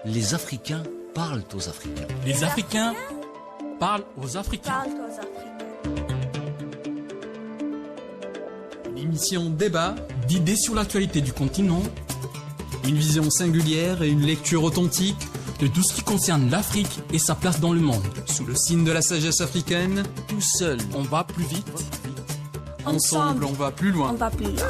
Les Africains parlent aux Africains. Les Africains parlent aux Africains. Une émission débat, d'idées sur l'actualité du continent, une vision singulière et une lecture authentique de tout ce qui concerne l'Afrique et sa place dans le monde. Sous le signe de la sagesse africaine, Tout seul, on va plus vite. ensemble on va plus loin. On va plus loin.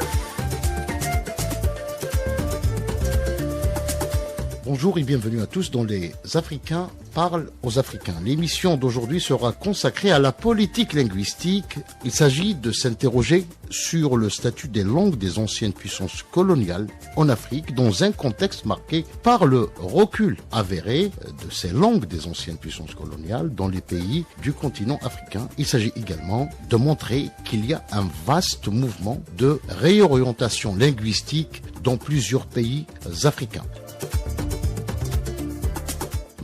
Bonjour et bienvenue à tous dans Les Africains parlent aux Africains. L'émission d'aujourd'hui sera consacrée à la politique linguistique. Il s'agit de s'interroger sur le statut des langues des anciennes puissances coloniales en Afrique dans un contexte marqué par le recul avéré de ces langues des anciennes puissances coloniales dans les pays du continent africain. Il s'agit également de montrer qu'il y a un vaste mouvement de réorientation linguistique dans plusieurs pays africains.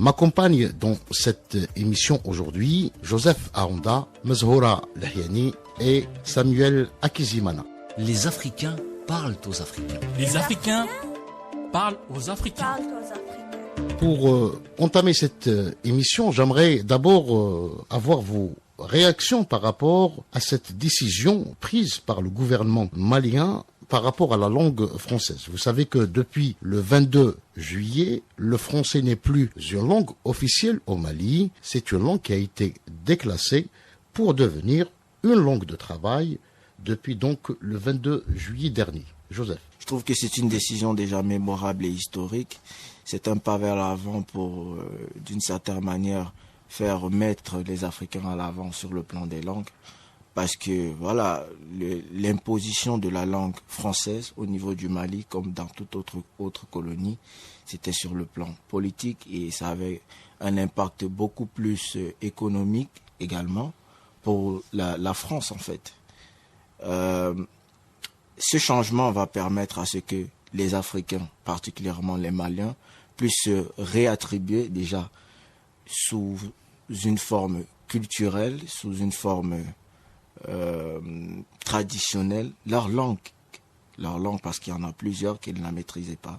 M'accompagne dans cette émission aujourd'hui Joseph Aonda, Mezhoura Lahiani et Samuel Akizimana. Les Africains parlent aux Africains. Les Africains parlent aux Africains. Pour entamer cette émission, j'aimerais d'abord avoir vos réactions par rapport à cette décision prise par le gouvernement malien par rapport à la langue française. Vous savez que depuis le 22 juillet, le français n'est plus une langue officielle au Mali. C'est une langue qui a été déclassée pour devenir une langue de travail depuis donc le 22 juillet dernier. Joseph. Je trouve que c'est une décision déjà mémorable et historique. C'est un pas vers l'avant pour, d'une certaine manière, faire mettre les Africains à l'avant sur le plan des langues. Parce que voilà, l'imposition de la langue française au niveau du Mali, comme dans toute autre colonie, c'était sur le plan politique et ça avait un impact beaucoup plus économique également pour la France en fait. Ce changement va permettre à ce que les Africains, particulièrement les Maliens, puissent se réattribuer déjà sous une forme culturelle, sous une forme traditionnelle, leur langue parce qu'il y en a plusieurs qu'ils ne la maîtrisaient pas.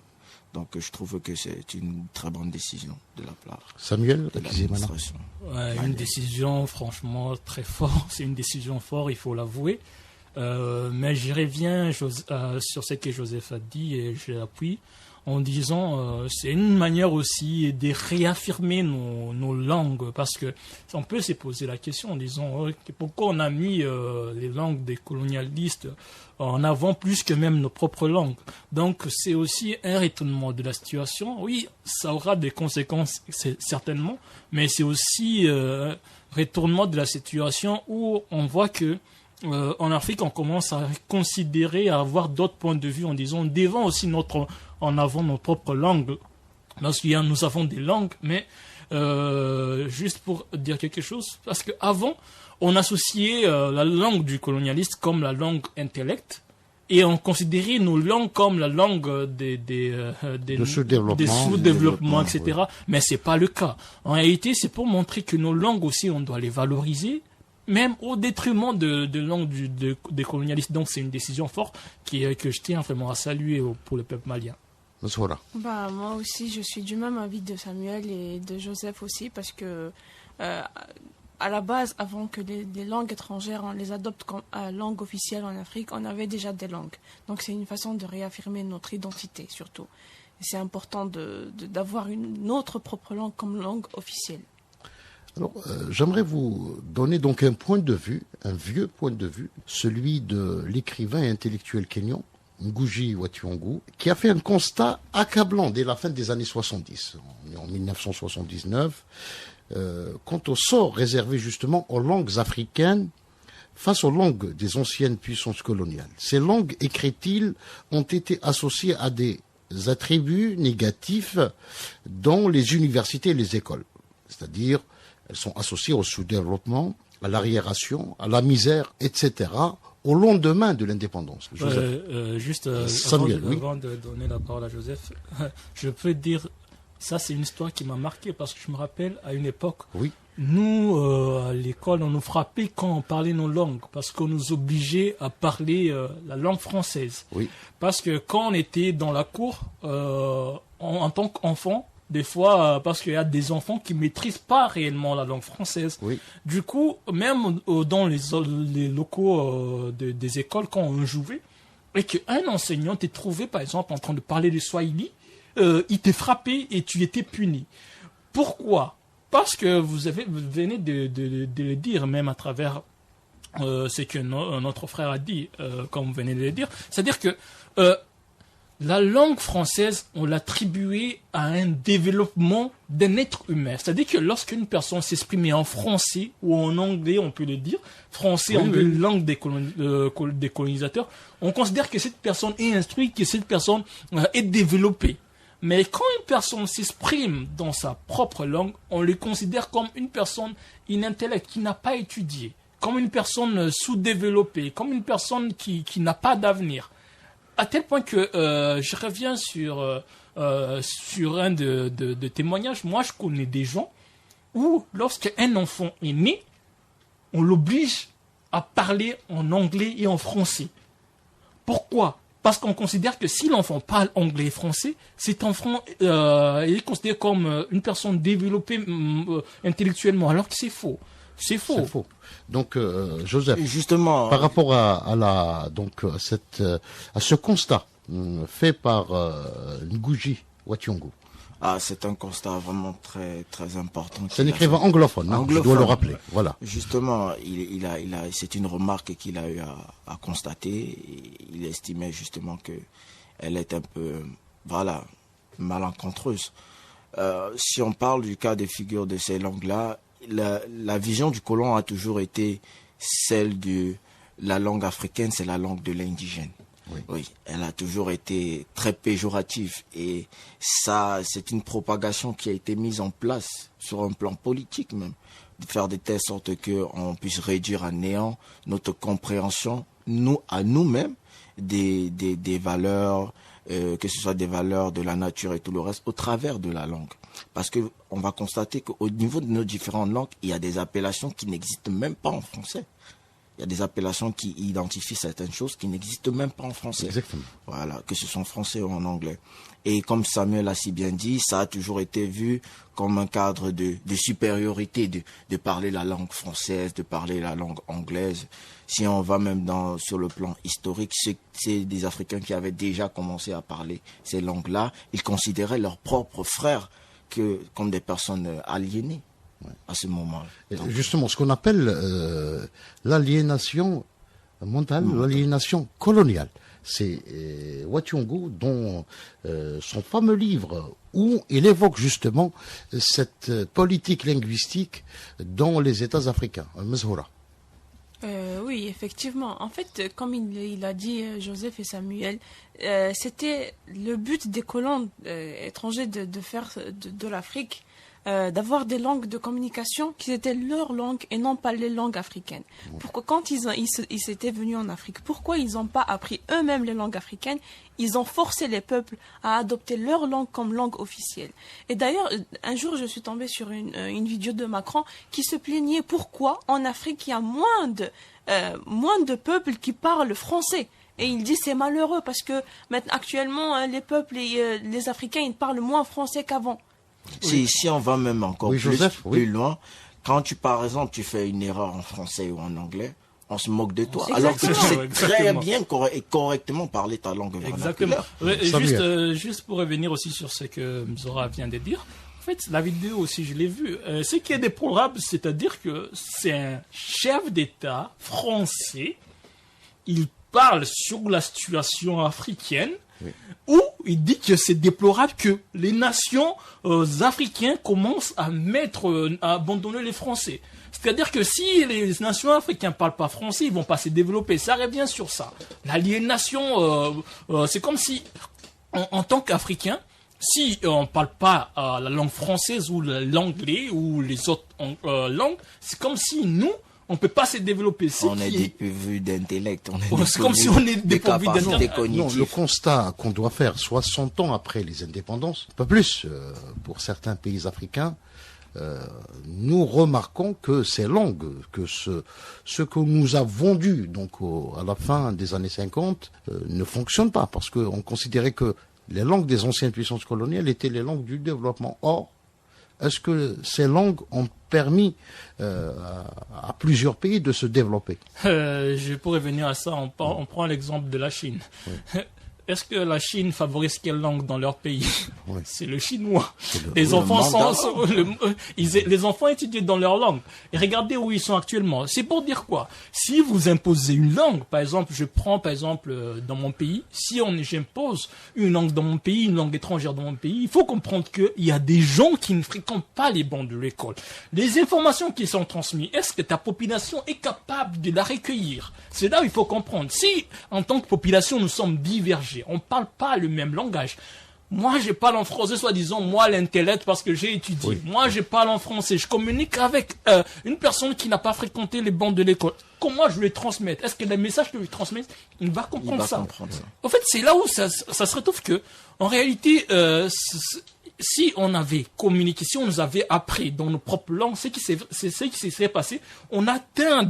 Donc je trouve que c'est une très bonne décision de la part Samuel de l'administration. Une décision franchement très forte, c'est une décision forte, il faut l'avouer. Mais j'y reviens sur ce que Joseph a dit et je l'appuie en disant c'est une manière aussi de réaffirmer nos langues parce que on peut se poser la question en disant pourquoi on a mis les langues des colonialistes en avant plus que même nos propres langues. Donc c'est aussi un retournement de la situation. Oui, ça aura des conséquences certainement, mais c'est aussi un retournement de la situation où on voit que en Afrique, on commence à considérer, à avoir d'autres points de vue en disant devant aussi en avant nos propres langues. Parce qu'il y a, nous avons des langues, mais juste pour dire quelque chose, parce qu'avant, on associait la langue du colonialiste comme la langue intellect, et on considérait nos langues comme la langue des sous-développements, etc. Oui. Mais c'est pas le cas. En réalité, c'est pour montrer que nos langues aussi, on doit les valoriser, même au détriment de langue des colonialistes. Donc c'est une décision forte que je tiens vraiment à saluer pour le peuple malien. Moi aussi, je suis du même avis de Samuel et de Joseph aussi, parce que à la base, avant que les langues étrangères, on les adopte comme langue officielle en Afrique, on avait déjà des langues. Donc c'est une façon de réaffirmer notre identité surtout. Et c'est important d'avoir une autre propre langue comme langue officielle. Alors, j'aimerais vous donner donc un point de vue, un vieux point de vue, celui de l'écrivain et intellectuel kényan, Ngugi wa Thiong'o, qui a fait un constat accablant dès la fin des années 70, en 1979, quant au sort réservé justement aux langues africaines face aux langues des anciennes puissances coloniales. Ces langues, écrit-il, ont été associées à des attributs négatifs dans les universités et les écoles, c'est-à-dire elles sont associées au sous-développement, à l'arriération, à la misère, etc., au lendemain de l'indépendance. Juste Samuel, avant de donner la parole à Joseph, je peux dire, ça c'est une histoire qui m'a marqué parce que je me rappelle à une époque, nous à l'école on nous frappait quand on parlait nos langues parce qu'on nous obligeait à parler la langue française. Parce que quand on était dans la cour, en tant qu'enfant, Des fois, parce qu'il y a des enfants qui maîtrisent pas réellement la langue française. Oui. Du coup, même dans les locaux des écoles, quand on jouait, et qu'un enseignant t'est trouvé, par exemple, en train de parler le swahili, il t'est frappé et tu étais puni. Pourquoi? Parce que vous venez de le dire, même à travers ce que notre frère a dit, comme vous venez de le dire. C'est-à-dire que la langue française, on l'attribuait à un développement d'un être humain. C'est-à-dire que lorsqu'une personne s'exprimait en français ou en anglais, on peut le dire, français, anglais, langue des colonisateurs, on considère que cette personne est instruite, que cette personne est développée. Mais quand une personne s'exprime dans sa propre langue, on le considère comme une personne inintellectuelle, qui n'a pas étudié, comme une personne sous-développée, comme une personne qui n'a pas d'avenir. À tel point que je reviens sur un de témoignages. Moi, je connais des gens où, lorsqu'un enfant est né, on l'oblige à parler en anglais et en français. Pourquoi? Parce qu'on considère que si l'enfant parle anglais et français, cet enfant est considéré comme une personne développée intellectuellement, alors que c'est faux. C'est faux. C'est faux. Donc, Joseph, justement, par rapport à ce constat fait par Ngugi wa Thiong'o. c'est un constat vraiment très très important. C'est un écrivain anglophone, je dois le rappeler. Voilà. Justement, c'est une remarque qu'il a eu à constater. Il estimait justement que elle est un peu, malencontreuse. Si on parle du cas de figure de ces langues-là, la vision du colon a toujours été celle de la langue africaine, c'est la langue de l'indigène. Oui, elle a toujours été très péjorative et ça, c'est une propagation qui a été mise en place sur un plan politique même, de faire de telle sorte qu'on puisse réduire à néant notre compréhension, à nous-mêmes, des valeurs, que ce soit des valeurs de la nature et tout le reste, au travers de la langue. Parce que on va constater qu'au niveau de nos différentes langues, il y a des appellations qui n'existent même pas en français. Il y a des appellations qui identifient certaines choses qui n'existent même pas en français. Exactement. Voilà, que ce soit en français ou en anglais. Et comme Samuel a si bien dit, ça a toujours été vu comme un cadre de supériorité, de parler la langue française, de parler la langue anglaise. Si on va même sur le plan historique, c'est des Africains qui avaient déjà commencé à parler ces langues-là. Ils considéraient leurs propres frères comme des personnes aliénées. À ce moment. Justement, ce qu'on appelle l'aliénation mentale, l'aliénation coloniale. C'est Wa Thiong'o dont son fameux livre où il évoque justement cette politique linguistique dans les États africains, Mzhoura. Oui, effectivement. En fait, comme il a dit Joseph et Samuel, c'était le but des colons étrangers de faire de l'Afrique, d'avoir des langues de communication qui étaient leur langue et non pas les langues africaines. Pourquoi, quand ils étaient venus en Afrique, pourquoi ils n'ont pas appris eux-mêmes les langues africaines? Ils ont forcé les peuples à adopter leur langue comme langue officielle. Et d'ailleurs, un jour, je suis tombée sur une vidéo de Macron qui se plaignait pourquoi en Afrique il y a moins de peuples qui parlent français. Et il dit c'est malheureux parce que maintenant, actuellement, les peuples, les Africains, ils parlent moins français qu'avant. Si on va même encore Joseph, plus loin, quand par exemple tu fais une erreur en français ou en anglais, on se moque de toi. Exactement. Alors que tu sais très bien et correctement parler ta langue vernaculaire. Juste pour revenir aussi sur ce que Mzora vient de dire, en fait, la vidéo aussi, je l'ai vue. Ce qui est déplorable, c'est-à-dire que c'est un chef d'État français, il parle sur la situation africaine, où il dit que c'est déplorable que les nations africaines commencent à abandonner les Français. C'est-à-dire que si les nations africaines ne parlent pas français, ils ne vont pas se développer. Ça revient sur ça. L'aliénation, c'est comme si, en tant qu'Africain, si on ne parle pas la langue française ou l'anglais ou les autres langues, c'est comme si nous, on ne peut pas se développer. On est dépourvu d'intellect. C'est comme si on est dépourvu d'intellect. Non, le constat qu'on doit faire 60 ans après les indépendances, un peu plus pour certains pays africains, nous remarquons que ces langues, que ce que nous a vendu donc à la fin des années 50 ne fonctionne pas parce qu'on considérait que les langues des anciennes puissances coloniales étaient les langues du développement. Or, est-ce que ces langues ont permis à plusieurs pays de se développer? Je pourrais venir à ça. On prend l'exemple de la Chine. Oui. Est-ce que la Chine favorise quelle langue dans leur pays? Oui. C'est le chinois. Les enfants les enfants étudient dans leur langue. Et regardez où ils sont actuellement. C'est pour dire quoi? Si vous imposez une langue, par exemple, je prends par exemple dans mon pays, si j'impose une langue dans mon pays, une langue étrangère dans mon pays, il faut comprendre qu'il y a des gens qui ne fréquentent pas les bancs de l'école. Les informations qui sont transmises, est-ce que ta population est capable de la recueillir? C'est là où il faut comprendre. Si, en tant que population, nous sommes divergés, on ne parle pas le même langage. Moi, je parle en français, soi-disant, moi, l'intellect, parce que j'ai étudié. Oui. Moi, je parle en français. Je communique avec une personne qui n'a pas fréquenté les bancs de l'école. Comment je lui transmets? Est-ce que le message que je lui transmets, il va comprendre ça? En fait, c'est là où ça se retrouve que, en réalité, si on avait communiqué, si on nous avait appris dans nos propres langues, c'est ce qui s'est passé, on acquiert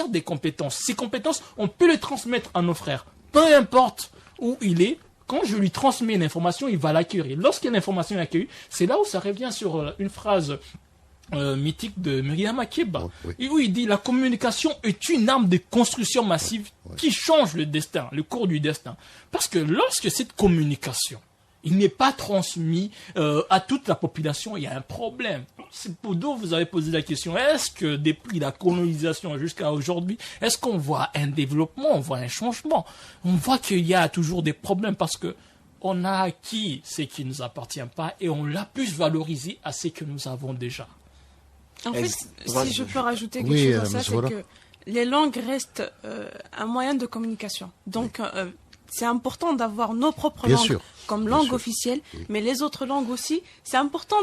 des compétences. Ces compétences, on peut les transmettre à nos frères. Peu importe où il est, quand je lui transmets une information, il va l'acquérir. Lorsqu'une information est accueillie, c'est là où ça revient sur une phrase mythique de Myriam Makeba, et où il dit: la communication est une arme de construction massive qui change le destin, le cours du destin. Parce que lorsque cette communication, il n'est pas transmis à toute la population, il y a un problème. C'est pour d'où vous avez posé la question. Est-ce que depuis la colonisation jusqu'à aujourd'hui, est-ce qu'on voit un développement, on voit un changement? On voit qu'il y a toujours des problèmes parce que on a acquis ce qui ne nous appartient pas et on l'a plus valorisé à ce que nous avons déjà. En fait, si je peux rajouter quelque chose à ça, c'est que les langues restent un moyen de communication. Donc, c'est important d'avoir nos propres langues comme langue officielle, mais les autres langues aussi, c'est important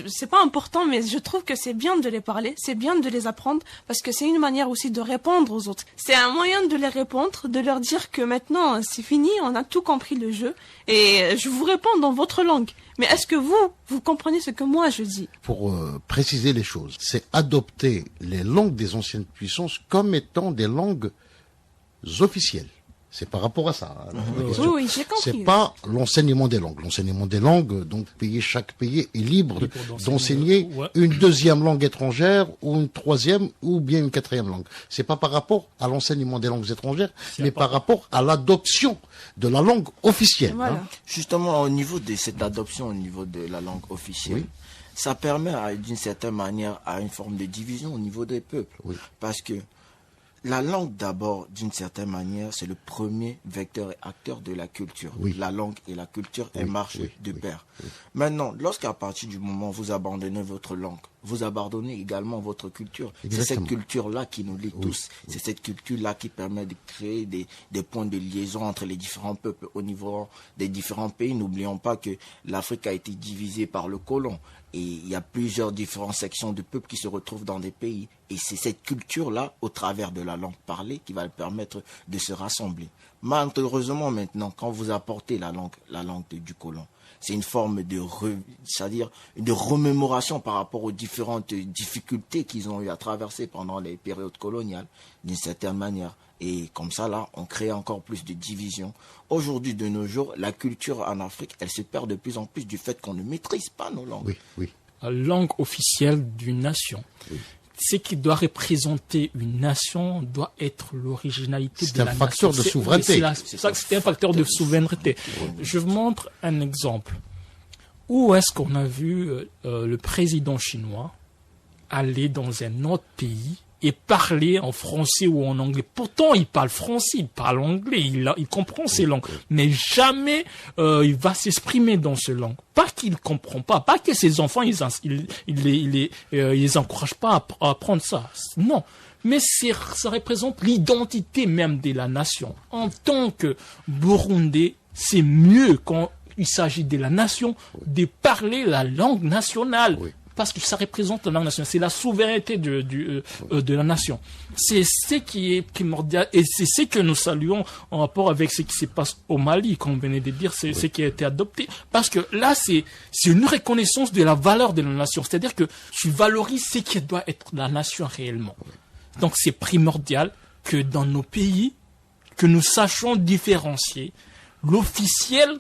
c'est pas important, mais je trouve que c'est bien de les parler, c'est bien de les apprendre, parce que c'est une manière aussi de répondre aux autres. C'est un moyen de les répondre, de leur dire que maintenant, c'est fini, on a tout compris le jeu, et je vous réponds dans votre langue. Mais est-ce que vous comprenez ce que moi je dis? Pour préciser les choses, c'est adopter les langues des anciennes puissances comme étant des langues officielles. C'est par rapport à ça. Oui, j'ai compris. C'est pas l'enseignement des langues. L'enseignement des langues, donc chaque pays est libre d'enseigner une deuxième langue étrangère ou une troisième ou bien une quatrième langue. C'est pas par rapport à l'enseignement des langues étrangères, mais par rapport à l'adoption de la langue officielle. Voilà. Justement, au niveau de cette adoption, au niveau de la langue officielle, ça permet d'une certaine manière à une forme de division au niveau des peuples. Parce que la langue, d'abord, d'une certaine manière, c'est le premier vecteur et acteur de la culture. La langue et la culture, elles marchent de pair. Maintenant, lorsqu'à partir du moment où vous abandonnez votre langue, vous abandonnez également votre culture. C'est cette culture-là qui nous lie tous. C'est cette culture-là qui permet de créer des points de liaison entre les différents peuples au niveau des différents pays. N'oublions pas que l'Afrique a été divisée par le colon. Et il y a plusieurs différentes sections de peuples qui se retrouvent dans des pays. Et c'est cette culture-là, au travers de la langue parlée, qui va permettre de se rassembler. Malheureusement, maintenant, quand vous apportez la langue du colon, c'est une forme c'est-à-dire de remémoration par rapport aux différentes difficultés qu'ils ont eu à traverser pendant les périodes coloniales, d'une certaine manière. Et comme ça, là, on crée encore plus de divisions. Aujourd'hui, de nos jours, la culture en Afrique, elle se perd de plus en plus du fait qu'on ne maîtrise pas nos langues. La langue officielle d'une nation. Ce qui doit représenter une nation doit être l'originalité de la nation. C'est un facteur de souveraineté. C'est un facteur de souveraineté. Je vous montre un exemple. Où est-ce qu'on a vu le président chinois aller dans un autre pays et parler en français ou en anglais? Pourtant, il parle français, il parle anglais, il comprend ces langues, mais jamais il va s'exprimer dans ces langues. Pas qu'il comprend pas que ses enfants, ils encouragent pas à apprendre ça. Non. Mais ça représente l'identité même de la nation. En tant que Burundais, c'est mieux quand il s'agit de la nation de parler la langue nationale. Parce que ça représente la langue nationale, c'est la souveraineté de la nation. C'est ce qui est primordial et c'est ce que nous saluons en rapport avec ce qui se passe au Mali, comme on venait de dire, c'est ce qui a été adopté. Parce que là, c'est une reconnaissance de la valeur de la nation, c'est-à-dire que tu valorises ce qui doit être la nation réellement. Donc c'est primordial que dans nos pays, que nous sachions différencier l'officiel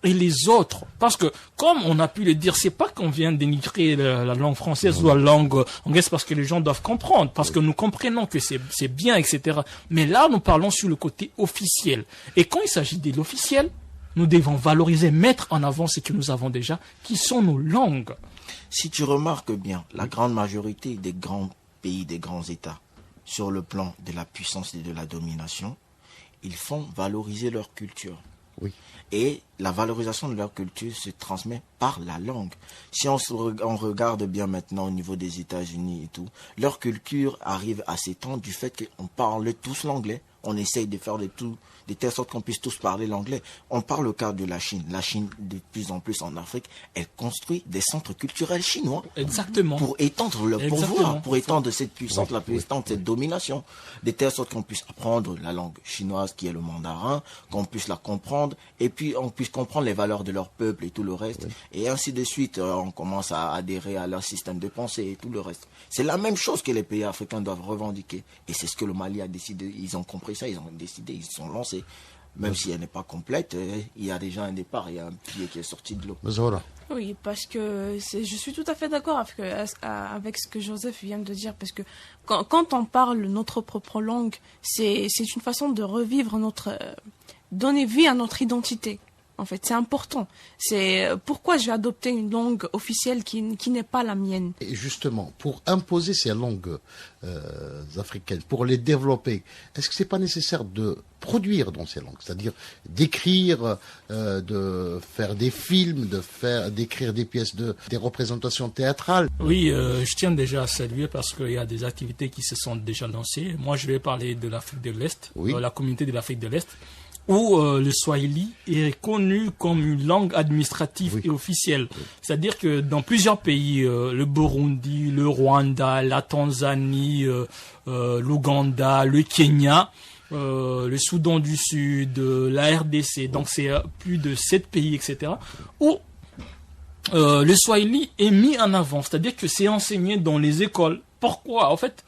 et les autres. Parce que, comme on a pu le dire, c'est pas qu'on vient dénigrer la langue française ou la langue anglaise parce que les gens doivent comprendre, parce que nous comprenons que c'est bien, etc. Mais là, nous parlons sur le côté officiel. Et quand il s'agit de l'officiel, nous devons valoriser, mettre en avant ce que nous avons déjà, qui sont nos langues. Si tu remarques bien, la grande majorité des grands pays, des grands États, sur le plan de la puissance et de la domination, ils font valoriser leur culture. Oui. Et la valorisation de leur culture se transmet par la langue. Si on regarde bien maintenant au niveau des États-Unis et tout, leur culture arrive à s'étendre du fait qu'on parle tous l'anglais. On essaye de faire de telle sorte qu'on puisse tous parler l'anglais. On parle au cas de la Chine. La Chine, de plus en plus en Afrique, elle construit des centres culturels chinois. Exactement. Pour étendre leur pouvoir, pour étendre cette puissance, cette domination. De telle sorte qu'on puisse apprendre la langue chinoise qui est le mandarin, qu'on puisse la comprendre, et puis on puisse comprendre les valeurs de leur peuple et tout le reste. Oui. Et ainsi de suite, on commence à adhérer à leur système de pensée et tout le reste. C'est la même chose que les pays africains doivent revendiquer. Et c'est ce que le Mali a décidé. Ils ont compris ça, ils ont décidé, ils se sont lancés. Même si elle n'est pas complète, il y a déjà un départ, il y a un pied qui est sorti de l'eau. Oui, parce que je suis tout à fait d'accord avec ce que Joseph vient de dire, parce que quand on parle notre propre langue, c'est une façon de revivre donner vie à notre identité. En fait, c'est important. C'est pourquoi je vais adopter une langue officielle qui n'est pas la mienne. Et justement, pour imposer ces langues africaines, pour les développer, est-ce que c'est pas nécessaire de produire dans ces langues, c'est-à-dire d'écrire, de faire des films, d'écrire des pièces, des représentations théâtrales? Oui, je tiens déjà à saluer parce qu'il y a des activités qui se sont déjà lancées. Moi, je vais parler de l'Afrique de l'Est, oui. La communauté de l'Afrique de l'Est, où le Swahili est connu comme une langue administrative oui. et officielle. Oui. C'est-à-dire que dans plusieurs pays, le Burundi, le Rwanda, la Tanzanie, l'Ouganda, le Kenya, le Soudan du Sud, la RDC, donc c'est plus de 7 pays, etc., où le Swahili est mis en avant, c'est-à-dire que c'est enseigné dans les écoles. Pourquoi? En fait,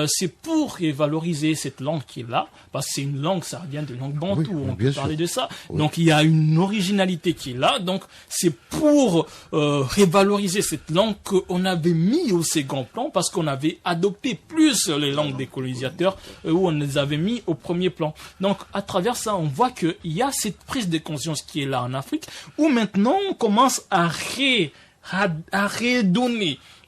c'est pour valoriser cette langue qui est là, parce que c'est une langue, ça vient de langue bantou, oui, on peut parler de ça. Oui. Donc il y a une originalité qui est là, donc c'est pour revaloriser cette langue qu'on avait mis au second plan, parce qu'on avait adopté plus les langues des colonisateurs, où on les avait mis au premier plan. Donc à travers ça, on voit qu'il y a cette prise de conscience qui est là en Afrique, où maintenant on commence à redonner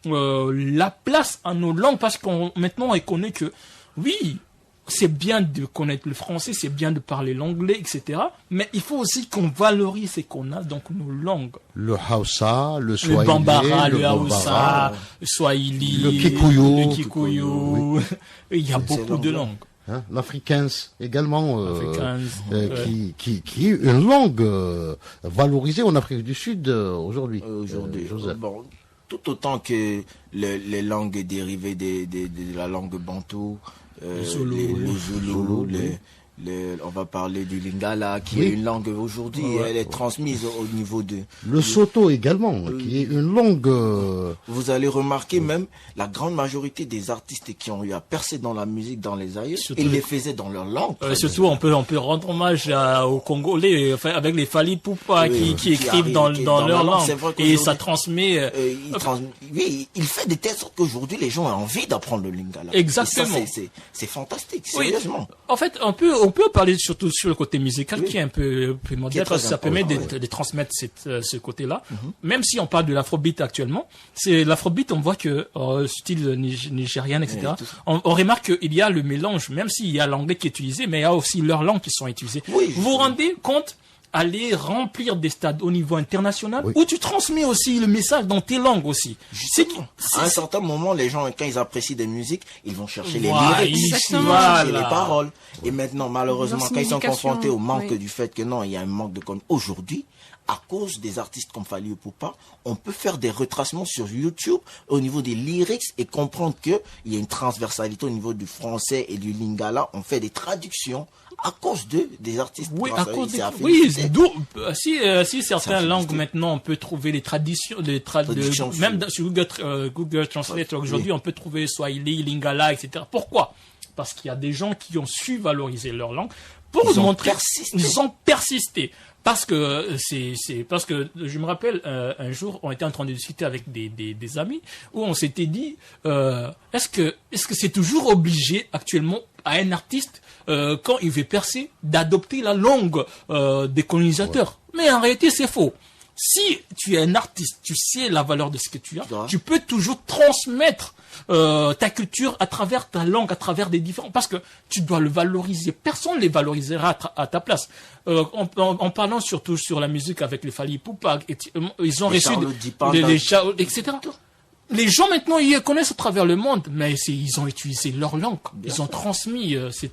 la place à nos langues, parce qu'on maintenant on connaît que oui, c'est bien de connaître le français, c'est bien de parler l'anglais, etc. Mais il faut aussi qu'on valorise ce qu'on a, donc nos langues. Le Hausa, le Swahili, le Bambara, le Hausa, le Swahili, le Kikuyu. Le Kikuyu. Oui. Il y a beaucoup de langues. Hein, l'Afrikaans également, qui est une langue valorisée en Afrique du Sud aujourd'hui. Joseph. Bon, tout autant que les langues dérivées de la langue bantou, les Zoulou, on va parler du Lingala, qui oui. est une langue aujourd'hui, elle est transmise au niveau de... Le Soto également, qui est une langue... Vous allez remarquer même, la grande majorité des artistes qui ont eu à percer dans la musique dans les aïeux, ils les faisaient dans leur langue. Surtout, on peut rendre hommage aux Congolais, avec les Fally Ipupa qui écrivent dans leur langue. Et ça transmet... Oui, il fait de telle sorte qu'aujourd'hui, les gens ont envie d'apprendre le Lingala. Exactement. C'est fantastique, sérieusement. Oui. En fait, on peut parler surtout sur le côté musical oui. qui est un peu primordial parce que ça permet de transmettre ce côté-là. Même si on parle de l'afrobeat actuellement, c'est l'afrobeat, on voit que style nigérien, etc. On remarque qu'il y a le mélange, même s'il y a l'anglais qui est utilisé, mais il y a aussi leurs langues qui sont utilisées. Oui, vous vous rendez compte? Aller remplir des stades au niveau international oui. où tu transmets aussi le message dans tes langues aussi. À un certain moment, les gens, quand ils apprécient des musiques, ils vont chercher les lyrics, ils vont chercher les paroles. Et maintenant, malheureusement, quand ils sont confrontés au manque du fait que non, il y a un manque de aujourd'hui, à cause des artistes comme Fally Ipupa, on peut faire des retracements sur YouTube au niveau des lyrics et comprendre qu'il y a une transversalité au niveau du français et du lingala. On fait des traductions à cause des artistes. Oui, à cause si certaines langues maintenant on peut trouver les traditions, même sur Google Translate aujourd'hui on peut trouver Swahili, Lingala, etc. Pourquoi? Parce qu'il y a des gens qui ont su valoriser leur langue. pour Ils ont montrer, persisté. ils ont persisté. Parce que parce que je me rappelle un jour on était en train de discuter avec des amis où on s'était dit est-ce que c'est toujours obligé actuellement à un artiste quand il veut percer d'adopter la langue des colonisateurs. Mais en réalité c'est faux. Si tu es un artiste, tu sais la valeur de ce que tu as, tu peux toujours transmettre ta culture à travers ta langue, à travers des différents, parce que tu dois le valoriser. Personne ne les valorisera à ta place. En parlant surtout sur la musique avec les Fally Ipupa, ils ont reçu etc. Les gens maintenant ils connaissent à travers le monde, mais ils ont utilisé leur langue, ils ont transmis c'est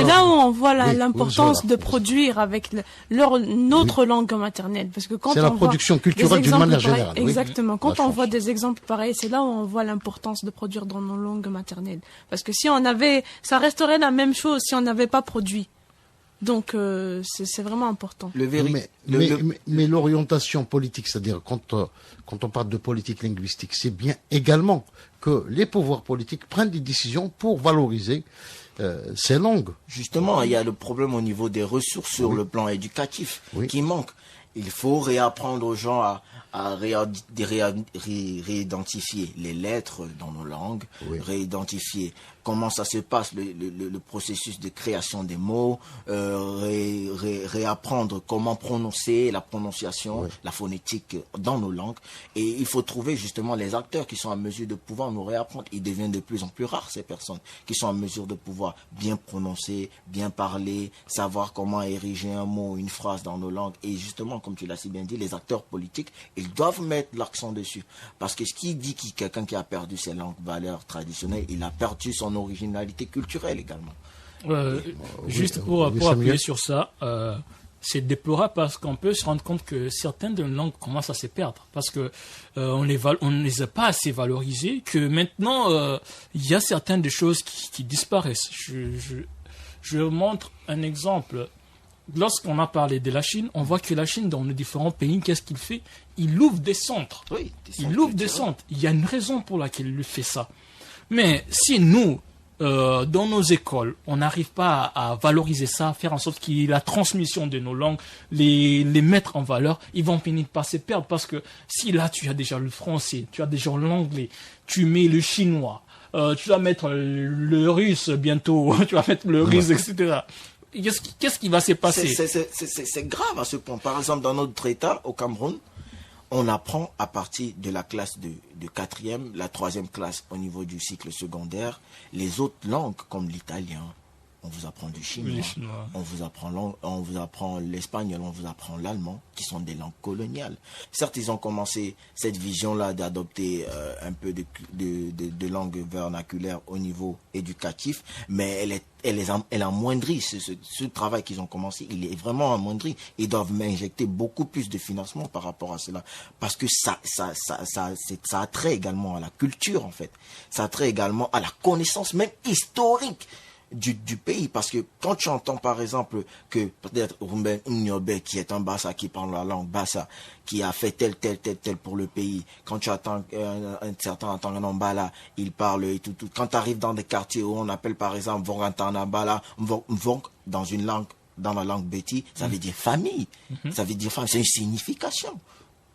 là où on voit l'importance de produire avec notre langue maternelle, parce que quand c'est la production culturelle d'une manière générale. Exactement. Quand on voit des exemples pareils, c'est là où on voit l'importance de produire dans nos langues maternelles, parce que si on avait, ça resterait la même chose si on n'avait pas produit. Donc c'est vraiment important. Mais l'orientation politique, c'est-à-dire quand on parle de politique linguistique, c'est bien également que les pouvoirs politiques prennent des décisions pour valoriser ces langues. Justement, il y a le problème au niveau des ressources sur le plan éducatif qui manque. Il faut réapprendre aux gens à réidentifier les lettres dans nos langues, réidentifier comment ça se passe, le processus de création des mots, réapprendre comment prononcer, la prononciation, la phonétique dans nos langues. Et il faut trouver justement les acteurs qui sont en mesure de pouvoir nous réapprendre. Ils deviennent de plus en plus rares, ces personnes qui sont en mesure de pouvoir bien prononcer, bien parler, savoir comment ériger un mot, une phrase dans nos langues. Et justement, comme tu l'as si bien dit, les acteurs politiques, ils doivent mettre l'accent dessus. Parce que ce qui dit que quelqu'un qui a perdu ses langues, valeurs traditionnelles, il a perdu son originalité culturelle également. Juste pour appuyer sur ça, c'est déplorable parce qu'on peut se rendre compte que certaines de nos langues commencent à se perdre parce que on ne les a pas assez valorisées, que maintenant il y a certaines des choses qui disparaissent. Je montre un exemple. Lorsqu'on a parlé de la Chine, on voit que la Chine, dans les différents pays, qu'est-ce qu'il fait? Il ouvre des centres. Il ouvre des centres. Il y a une raison pour laquelle il fait ça. Mais si nous, dans nos écoles, on n'arrive pas à valoriser ça, à faire en sorte qu'il y ait la transmission de nos langues, les mettre en valeur, ils vont finir par se perdre. Parce que si là, tu as déjà le français, tu as déjà l'anglais, tu mets le chinois, tu vas mettre le russe bientôt, tu vas mettre le russe, etc. Qu'est-ce qui va se passer? C'est grave à ce point. Par exemple, dans notre État, au Cameroun, on apprend à partir de la classe de 4e, la 3e classe au niveau du cycle secondaire, les autres langues comme l'italien, on vous apprend du chinois, on vous apprend l'espagnol, on vous apprend l'allemand, qui sont des langues coloniales. Certes, ils ont commencé cette vision-là d'adopter un peu de langue vernaculaire au niveau éducatif, mais elle amoindrit ce travail qu'ils ont commencé, il est vraiment amoindri. Ils doivent injecter beaucoup plus de financement par rapport à cela, parce que ça a trait également à la culture en fait, ça a trait également à la connaissance même historique du pays, parce que quand tu entends par exemple que peut-être Rumben Nyobe, qui est un Bassa, qui parle la langue Bassa, qui a fait tel pour le pays, quand tu attends un certain Antanganambala, il parle et tout. Quand tu arrives dans des quartiers où on appelle par exemple Vongantanabala, Mvonk, dans la langue Béti, ça veut dire famille, ça veut dire famille, c'est une signification.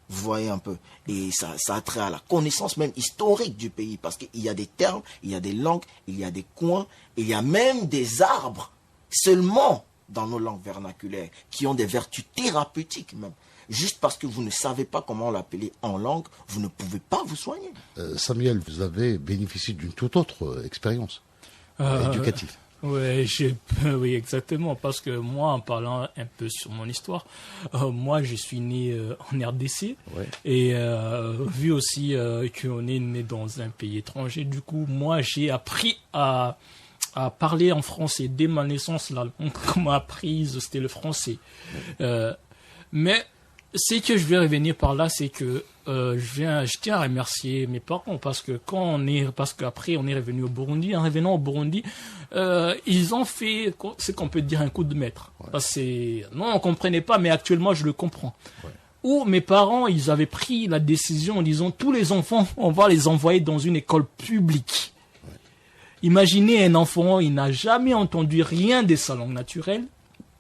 Vous voyez un peu. Et ça a trait à la connaissance même historique du pays. Parce qu'il y a des termes, il y a des langues, il y a des coins, il y a même des arbres seulement dans nos langues vernaculaires qui ont des vertus thérapeutiques même. Juste parce que vous ne savez pas comment l'appeler en langue, vous ne pouvez pas vous soigner. Samuel, vous avez bénéficié d'une toute autre expérience éducative. Oui, exactement, parce que moi, en parlant un peu sur mon histoire, moi, je suis né en RDC, et vu aussi qu'on est né dans un pays étranger, du coup, moi, j'ai appris à parler en français. Dès ma naissance, la langue qu'on m'a apprise, c'était le français. Mais ce que je vais revenir par là, c'est que je tiens à remercier mes parents parce qu'après on est revenu au Burundi. En revenant au Burundi, ils ont fait ce qu'on peut dire un coup de maître. Non, on comprenait pas, mais actuellement je le comprends. Où mes parents, ils avaient pris la décision en disant tous les enfants, on va les envoyer dans une école publique. Imaginez un enfant, il n'a jamais entendu rien de sa langue naturelle.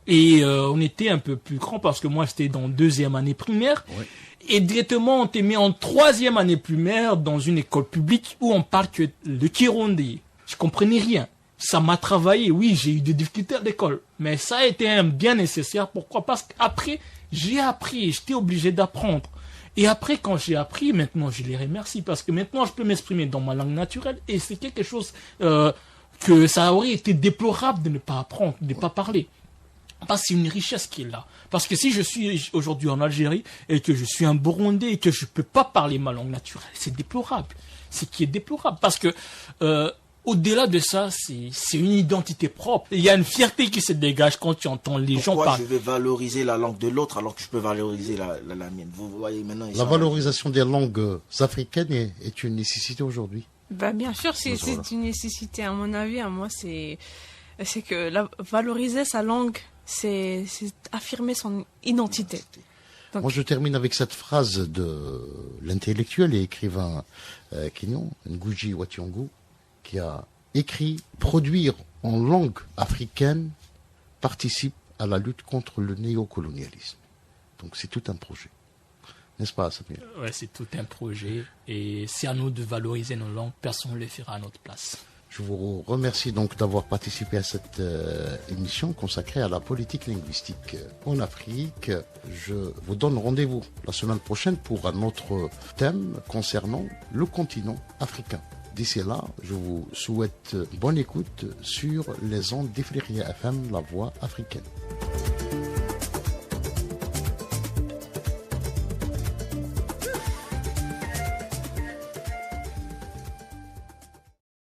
Et on était un peu plus grand parce que moi, j'étais dans 2e année primaire. Ouais. Et directement, on t'est mis en 3e année primaire dans une école publique où on parle que le Kirundi. Je comprenais rien. Ça m'a travaillé. Oui, j'ai eu des difficultés à l'école. Mais ça a été bien nécessaire. Pourquoi? Parce qu'après, j'ai appris. J'étais obligé d'apprendre. Et après, quand j'ai appris, maintenant, je les remercie. Parce que maintenant, je peux m'exprimer dans ma langue naturelle. Et c'est quelque chose que ça aurait été déplorable de ne pas apprendre, de ne pas parler. Parce que c'est une richesse qui est là. Parce que si je suis aujourd'hui en Algérie et que je suis un Burundais et que je ne peux pas parler ma langue naturelle, c'est déplorable. C'est qui est déplorable. Parce que au-delà de ça, c'est une identité propre. Il y a une fierté qui se dégage quand tu entends les gens Pourquoi parler. je vais valoriser la langue de l'autre alors que je peux valoriser la mienne? Vous voyez maintenant. La valorisation des langues africaines est une nécessité aujourd'hui. Bah, bien sûr, c'est Voilà. une nécessité. À mon avis, à moi, c'est que valoriser sa langue, c'est affirmer son identité. Donc, Moi, je termine avec cette phrase de l'intellectuel et écrivain kenyan, Ngugi wa Thiong'o, qui a écrit « Produire en langue africaine participe à la lutte contre le néocolonialisme ». Donc c'est tout un projet. N'est-ce pas, Samuel? Ouais, c'est tout un projet. Et c'est à nous de valoriser nos langues. Personne ne le fera à notre place. Je vous remercie donc d'avoir participé à cette émission consacrée à la politique linguistique en Afrique. Je vous donne rendez-vous la semaine prochaine pour un autre thème concernant le continent africain. D'ici là, je vous souhaite bonne écoute sur les ondes d'Ifriqiya FM, la voix africaine.